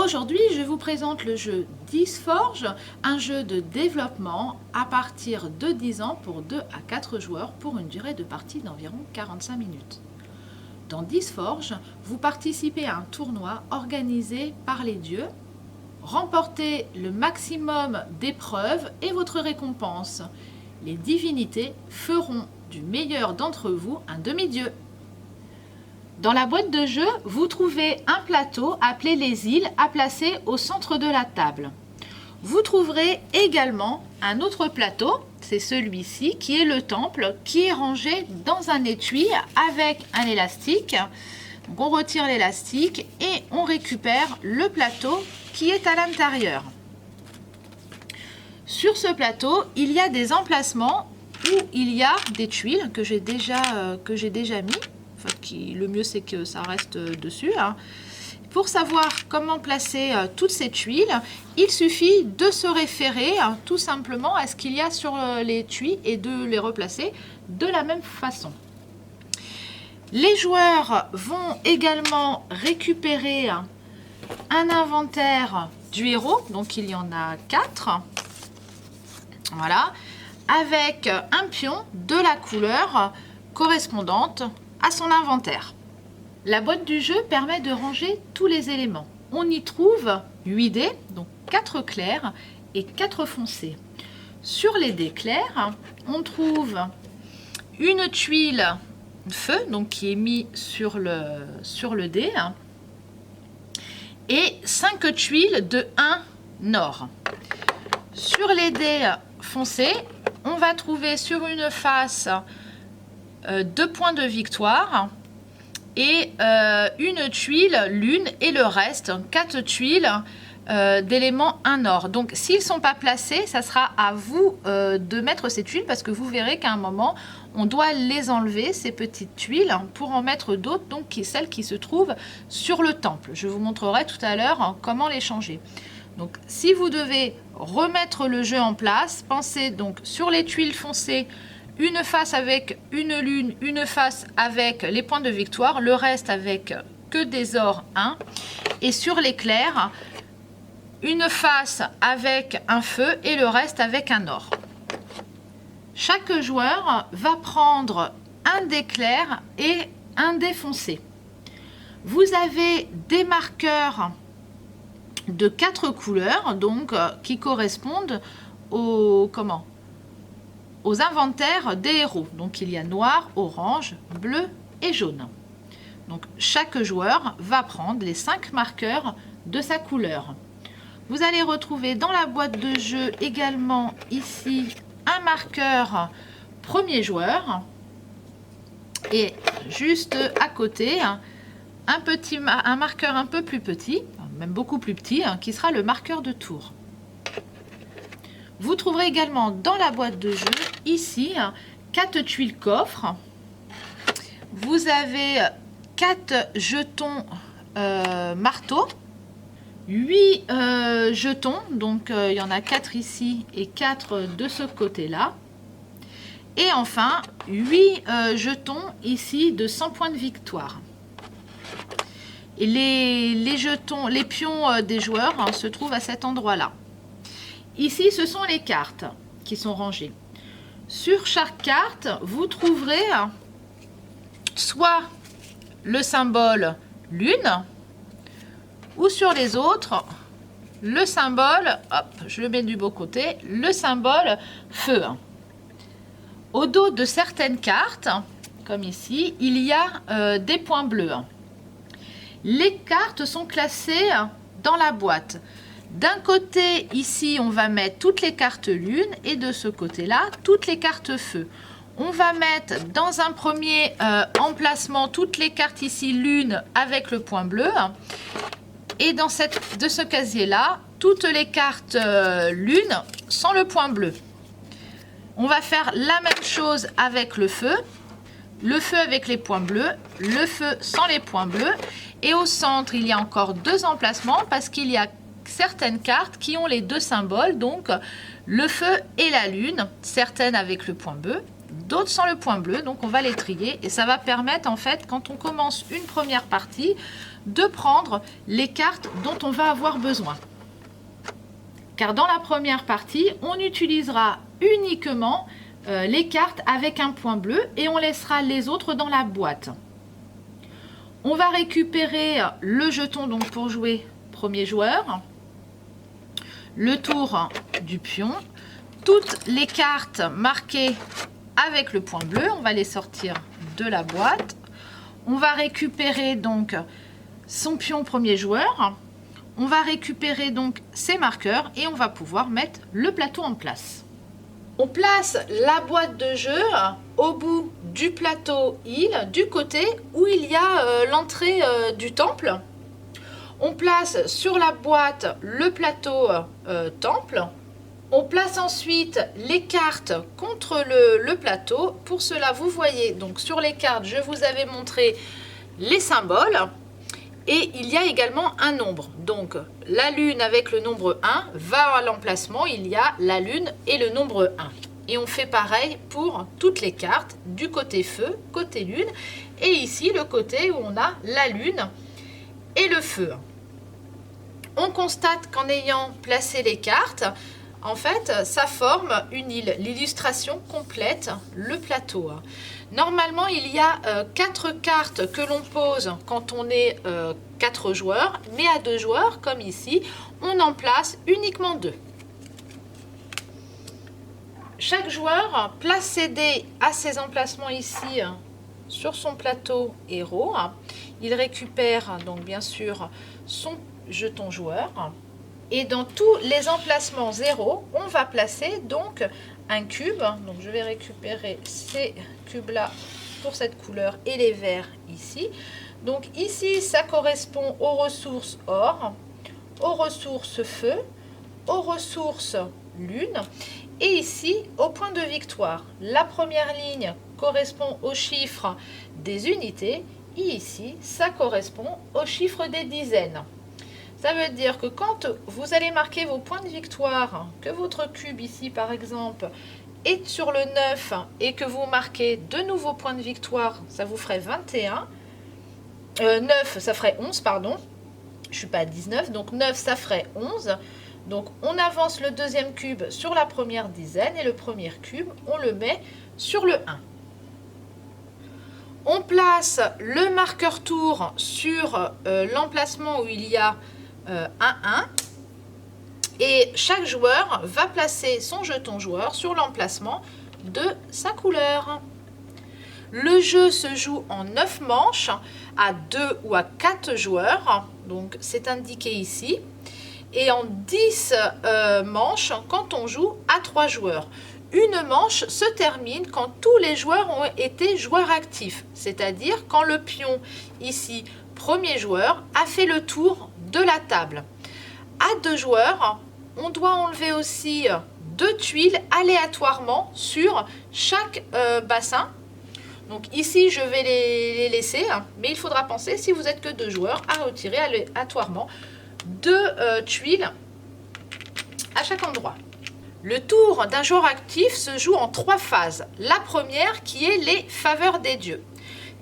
Aujourd'hui, je vous présente le jeu Disforge, un jeu de développement à partir de 10 ans pour 2 à 4 joueurs pour une durée de partie d'environ 45 minutes. Dans Disforge, vous participez à un tournoi organisé par les dieux. Remportez le maximum d'épreuves et votre récompense. Les divinités feront du meilleur d'entre vous un demi-dieu. Dans la boîte de jeu, vous trouvez un plateau appelé les îles à placer au centre de la table. Vous trouverez également un autre plateau, c'est celui-ci qui est le temple, qui est rangé dans un étui avec un élastique. Donc on retire l'élastique et on récupère le plateau qui est à l'intérieur. Sur ce plateau, il y a des emplacements où il y a des tuiles que j'ai déjà mis. Enfin, le mieux c'est que ça reste dessus. Pour savoir comment placer toutes ces tuiles, il suffit de se référer tout simplement à ce qu'il y a sur les tuiles et de les replacer de la même façon. Les joueurs vont également récupérer un inventaire du héros, donc il y en a 4. Voilà, avec un pion de la couleur correspondante à son inventaire. La boîte du jeu permet de ranger tous les éléments. On y trouve 8 dés, donc 4 clairs et 4 foncés. Sur les dés clairs, on trouve une tuile feu, donc qui est mis sur le dé, et 5 tuiles de 1 or. Sur les dés foncés, on va trouver sur une face 2 points de victoire et une tuile lune et le reste 4 tuiles d'éléments 1 or. Donc s'ils ne sont pas placés, ça sera à vous de mettre ces tuiles parce que vous verrez qu'à un moment on doit les enlever, ces petites tuiles, pour en mettre d'autres, donc celles qui se trouvent sur le temple. Je vous montrerai tout à l'heure comment les changer. Donc si vous devez remettre le jeu en place, pensez donc sur les tuiles foncées, une face avec une lune, une face avec les points de victoire, le reste avec que des ors 1. Et sur les clairs, une face avec un feu et le reste avec un or. Chaque joueur va prendre un dé clair et un dé foncé. Vous avez des marqueurs de 4 couleurs, donc qui correspondent aux inventaires des héros. Donc il y a noir, orange, bleu et jaune. Donc chaque joueur va prendre les 5 marqueurs de sa couleur. Vous allez retrouver dans la boîte de jeu également ici un marqueur premier joueur et juste à côté un marqueur un peu plus petit, même beaucoup plus petit, qui sera le marqueur de tour. Vous trouverez également dans la boîte de jeu ici 4 tuiles coffres. Vous avez 4 jetons marteau, 8 jetons, donc il y en a 4 ici et 4 de ce côté-là. Et enfin 8 jetons ici de 100 points de victoire. Et les jetons, les pions des joueurs se trouvent à cet endroit-là. Ici, ce sont les cartes qui sont rangées. Sur chaque carte, vous trouverez soit le symbole lune, ou sur les autres, le symbole, hop, je le mets du beau côté, le symbole feu. Au dos de certaines cartes, comme ici, il y a des points bleus. Les cartes sont classées dans la boîte. D'un côté, ici, on va mettre toutes les cartes lune et de ce côté-là, toutes les cartes feu. On va mettre dans un premier emplacement toutes les cartes ici lune avec le point bleu. Et de ce casier-là, toutes les cartes lune sans le point bleu. On va faire la même chose avec le feu avec les points bleus, le feu sans les points bleus. Et au centre, il y a encore 2 emplacements parce qu'il y a certaines cartes qui ont les 2 symboles, donc le feu et la lune, certaines avec le point bleu, d'autres sans le point bleu, donc on va les trier et ça va permettre en fait, quand on commence une première partie, de prendre les cartes dont on va avoir besoin. Car dans la première partie, on utilisera uniquement les cartes avec un point bleu et on laissera les autres dans la boîte. On va récupérer le jeton donc pour jouer premier joueur, le tour du pion, toutes les cartes marquées avec le point bleu, on va les sortir de la boîte. On va récupérer donc son pion premier joueur. On va récupérer donc ses marqueurs et on va pouvoir mettre le plateau en place. On place la boîte de jeu au bout du plateau île, du côté où il y a l'entrée du temple. On place sur la boîte le plateau temple. On place ensuite les cartes contre le plateau. Pour cela, vous voyez, donc sur les cartes, je vous avais montré les symboles. Et il y a également un nombre. Donc, la lune avec le nombre 1 va à l'emplacement. Il y a la lune et le nombre 1. Et on fait pareil pour toutes les cartes, du côté feu, côté lune. Et ici, le côté où on a la lune et le feu. On constate qu'en ayant placé les cartes, en fait, ça forme une île. L'illustration complète le plateau. Normalement, il y a 4 cartes que l'on pose quand on est 4 joueurs, mais à 2 joueurs, comme ici, on en place uniquement 2. Chaque joueur place ses dés à ses emplacements ici sur son plateau héros. Il récupère donc bien sûr son jeton joueur. Et dans tous les emplacements 0, on va placer donc un cube. Donc je vais récupérer ces cubes-là pour cette couleur et les verts ici. Donc ici, ça correspond aux ressources or, aux ressources feu, aux ressources lune et ici au point de victoire. La première ligne correspond au chiffre des unités et ici, ça correspond au chiffre des dizaines. Ça veut dire que quand vous allez marquer vos points de victoire, que votre cube ici par exemple est sur le 9 et que vous marquez de nouveaux points de victoire, ça vous ferait 21. 9, ça ferait 11, pardon. Je ne suis pas à 19, donc 9, ça ferait 11. Donc on avance le deuxième cube sur la première dizaine et le premier cube, on le met sur le 1. On place le marqueur tour sur l'emplacement où il y a un 1 et chaque joueur va placer son jeton joueur sur l'emplacement de sa couleur. Le jeu se joue en 9 manches à 2 ou à 4 joueurs, donc c'est indiqué ici, et en 10 manches quand on joue à 3 joueurs. Une manche se termine quand tous les joueurs ont été joueurs actifs, c'est-à-dire quand le pion ici, premier joueur, a fait le tour de la table. À 2 joueurs, on doit enlever aussi 2 tuiles aléatoirement sur chaque bassin. Donc ici, je vais les laisser, mais il faudra penser, si vous n'êtes que 2 joueurs, à retirer aléatoirement 2 tuiles à chaque endroit. Le tour d'un joueur actif se joue en 3 phases. La première qui est les faveurs des dieux.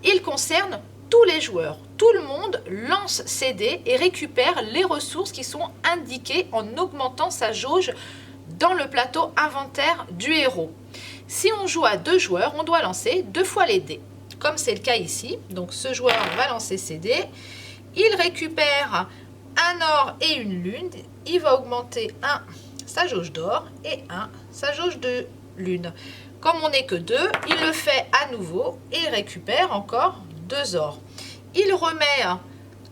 Il concerne tous les joueurs. Tout le monde lance ses dés et récupère les ressources qui sont indiquées en augmentant sa jauge dans le plateau inventaire du héros. Si on joue à 2 joueurs, on doit lancer 2 fois les dés, comme c'est le cas ici. Donc ce joueur va lancer ses dés, il récupère un or et une lune, il va augmenter 1 sa jauge d'or et 1 sa jauge de lune. Comme on n'est que 2, il le fait à nouveau et il récupère encore 2 ors. Il remet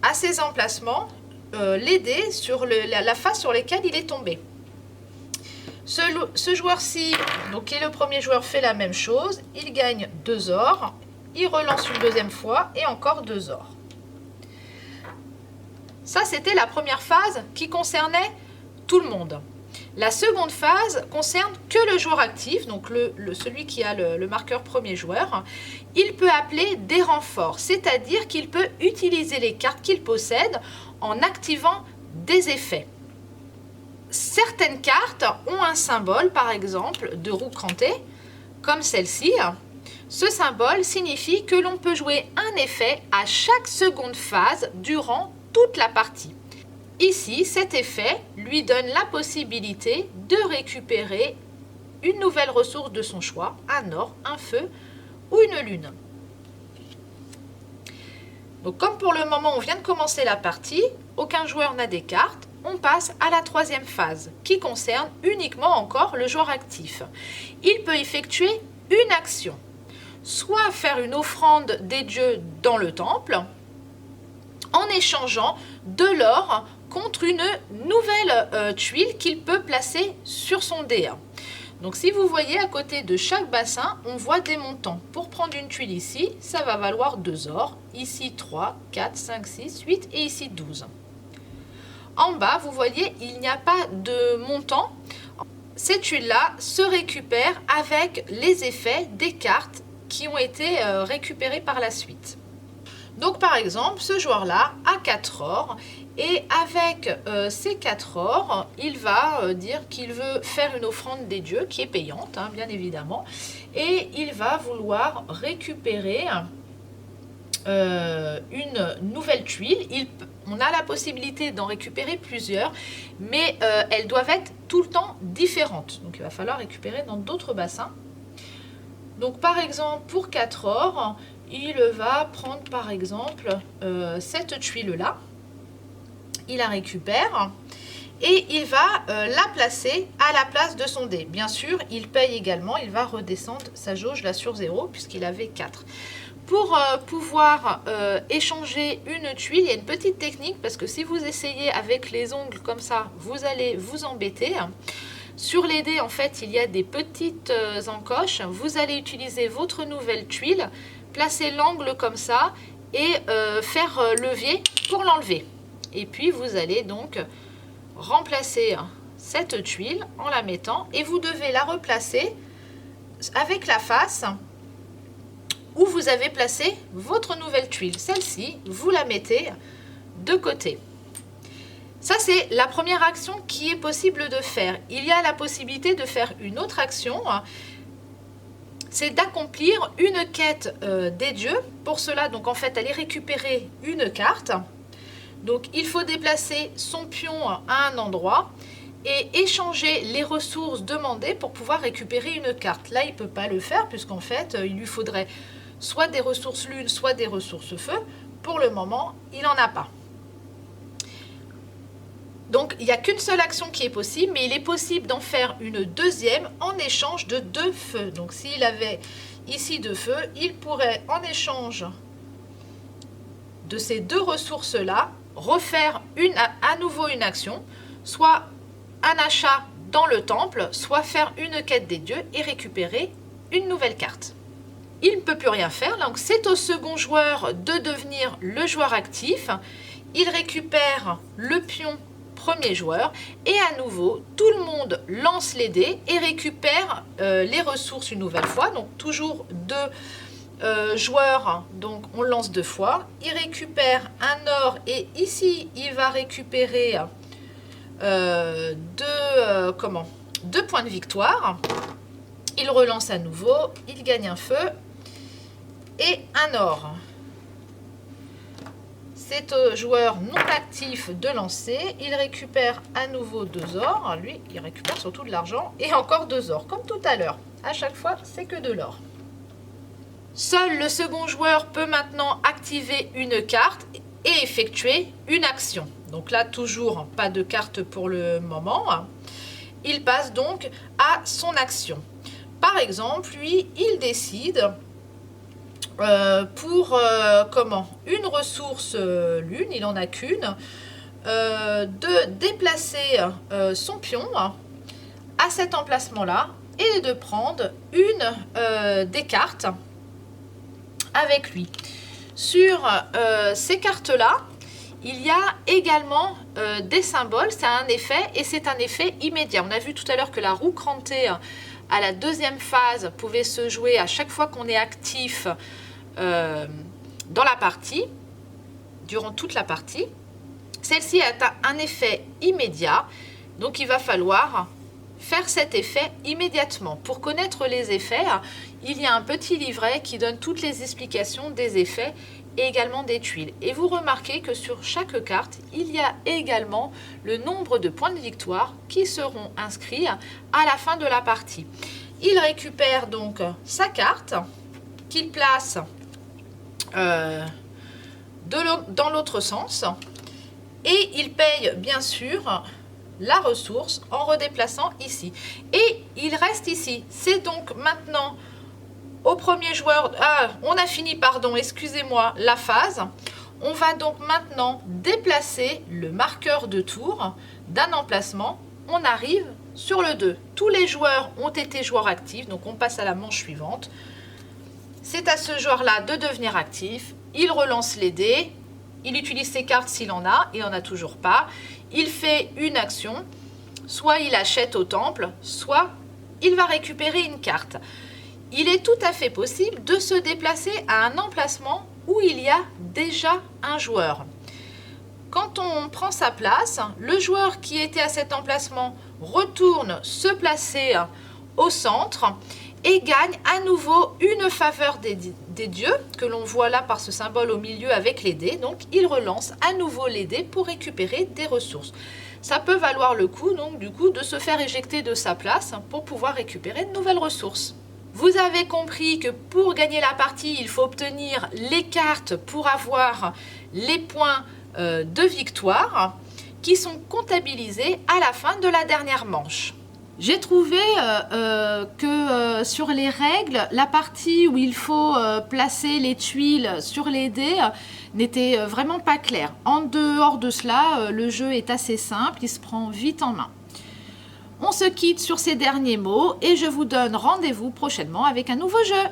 à ses emplacements les dés sur la face sur lesquelles il est tombé. Ce joueur-ci, donc qui est le premier joueur, fait la même chose. Il gagne 2 ors. Il relance une deuxième fois et encore 2 ors. Ça, c'était la première phase qui concernait tout le monde. La seconde phase concerne que le joueur actif, donc celui qui a le marqueur premier joueur. Il peut appeler des renforts, c'est-à-dire qu'il peut utiliser les cartes qu'il possède en activant des effets. Certaines cartes ont un symbole, par exemple, de roue crantée, comme celle-ci, ce symbole signifie que l'on peut jouer un effet à chaque seconde phase durant toute la partie. Ici, cet effet lui donne la possibilité de récupérer une nouvelle ressource de son choix, un or, un feu ou une lune. Donc, comme pour le moment on vient de commencer la partie, aucun joueur n'a des cartes, on passe à la troisième phase qui concerne uniquement encore le joueur actif. Il peut effectuer une action, soit faire une offrande des dieux dans le temple en échangeant de l'or contre une nouvelle tuile qu'il peut placer sur son dé. Donc si vous voyez à côté de chaque bassin, on voit des montants. Pour prendre une tuile ici, ça va valoir 2 ors. Ici 3, 4, 5, 6, 8 et ici 12. En bas, vous voyez, il n'y a pas de montant. Ces tuiles-là se récupèrent avec les effets des cartes qui ont été récupérées par la suite. Donc par exemple, ce joueur-là a 4 ors. Et avec ces 4 ors, il va dire qu'il veut faire une offrande des dieux qui est payante, hein, bien évidemment. Et il va vouloir récupérer une nouvelle tuile. On a la possibilité d'en récupérer plusieurs, mais elles doivent être tout le temps différentes. Donc il va falloir récupérer dans d'autres bassins. Donc par exemple, pour 4 ors, il va prendre par exemple cette tuile-là. Il la récupère et il va la placer à la place de son dé. Bien sûr, il paye également, il va redescendre sa jauge là sur 0 puisqu'il avait 4. Pour pouvoir échanger une tuile, il y a une petite technique parce que si vous essayez avec les ongles comme ça, vous allez vous embêter. Sur les dés, en fait, il y a des petites encoches. Vous allez utiliser votre nouvelle tuile, placer l'angle comme ça et faire levier pour l'enlever. Et puis vous allez donc remplacer cette tuile en la mettant et vous devez la replacer avec la face où vous avez placé votre nouvelle tuile. Celle-ci, vous la mettez de côté. Ça, c'est la première action qui est possible de faire. Il y a la possibilité de faire une autre action, c'est d'accomplir une quête des dieux. Pour cela, donc en fait, aller récupérer une carte. Donc il faut déplacer son pion à un endroit et échanger les ressources demandées pour pouvoir récupérer une carte. Là, il ne peut pas le faire puisqu'en fait, il lui faudrait soit des ressources lune, soit des ressources feu. Pour le moment, il n'en a pas. Donc il n'y a qu'une seule action qui est possible, mais il est possible d'en faire une deuxième en échange de 2 feux. Donc s'il avait ici 2 feux, il pourrait en échange de ces 2 ressources-là refaire à nouveau une action, soit un achat dans le temple, soit faire une quête des dieux et récupérer une nouvelle carte. Il ne peut plus rien faire, donc c'est au second joueur de devenir le joueur actif. Il récupère le pion premier joueur et à nouveau tout le monde lance les dés et récupère les ressources une nouvelle fois, donc toujours 2 joueur, donc on lance 2 fois, il récupère un or et ici il va récupérer 2 points de victoire. Il relance à nouveau, il gagne un feu et un or. C'est au joueur non actif de lancer, il récupère à nouveau 2 ors, lui il récupère surtout de l'argent et encore 2 ors comme tout à l'heure. À chaque fois c'est que de l'or. Seul le second joueur peut maintenant activer une carte et effectuer une action. Donc là, toujours pas de carte pour le moment. Il passe donc à son action. Par exemple, lui, il décide pour une ressource lune, il n'en a qu'une, de déplacer son pion à cet emplacement-là et de prendre une des cartes avec lui. Sur ces cartes-là, il y a également des symboles, c'est un effet et c'est un effet immédiat. On a vu tout à l'heure que la roue crantée à la deuxième phase pouvait se jouer à chaque fois qu'on est actif dans la partie, durant toute la partie. Celle-ci a un effet immédiat, donc il va falloir faire cet effet immédiatement. Pour connaître les effets, il y a un petit livret qui donne toutes les explications des effets et également des tuiles. Et vous remarquez que sur chaque carte, il y a également le nombre de points de victoire qui seront inscrits à la fin de la partie. Il récupère donc sa carte qu'il place dans l'autre sens et il paye bien sûr la ressource en redéplaçant ici. Et il reste ici. C'est donc maintenant au premier joueur... Ah, on a fini, pardon, excusez-moi, la phase. On va donc maintenant déplacer le marqueur de tour d'un emplacement. On arrive sur le 2. Tous les joueurs ont été joueurs actifs, donc on passe à la manche suivante. C'est à ce joueur-là de devenir actif. Il relance les dés. Il utilise ses cartes s'il en a. Il n'en a toujours pas. Il fait une action. Soit il achète au temple, soit il va récupérer une carte. Il est tout à fait possible de se déplacer à un emplacement où il y a déjà un joueur. Quand on prend sa place, le joueur qui était à cet emplacement retourne se placer au centre et gagne à nouveau une faveur des dieux, que l'on voit là par ce symbole au milieu avec les dés. Donc il relance à nouveau les dés pour récupérer des ressources. Ça peut valoir le coup, donc du coup, de se faire éjecter de sa place pour pouvoir récupérer de nouvelles ressources. Vous avez compris que pour gagner la partie, il faut obtenir les cartes pour avoir les points de victoire qui sont comptabilisés à la fin de la dernière manche. J'ai trouvé que sur les règles, la partie où il faut placer les tuiles sur les dés n'était vraiment pas claire. En dehors de cela, le jeu est assez simple, il se prend vite en main. On se quitte sur ces derniers mots et je vous donne rendez-vous prochainement avec un nouveau jeu.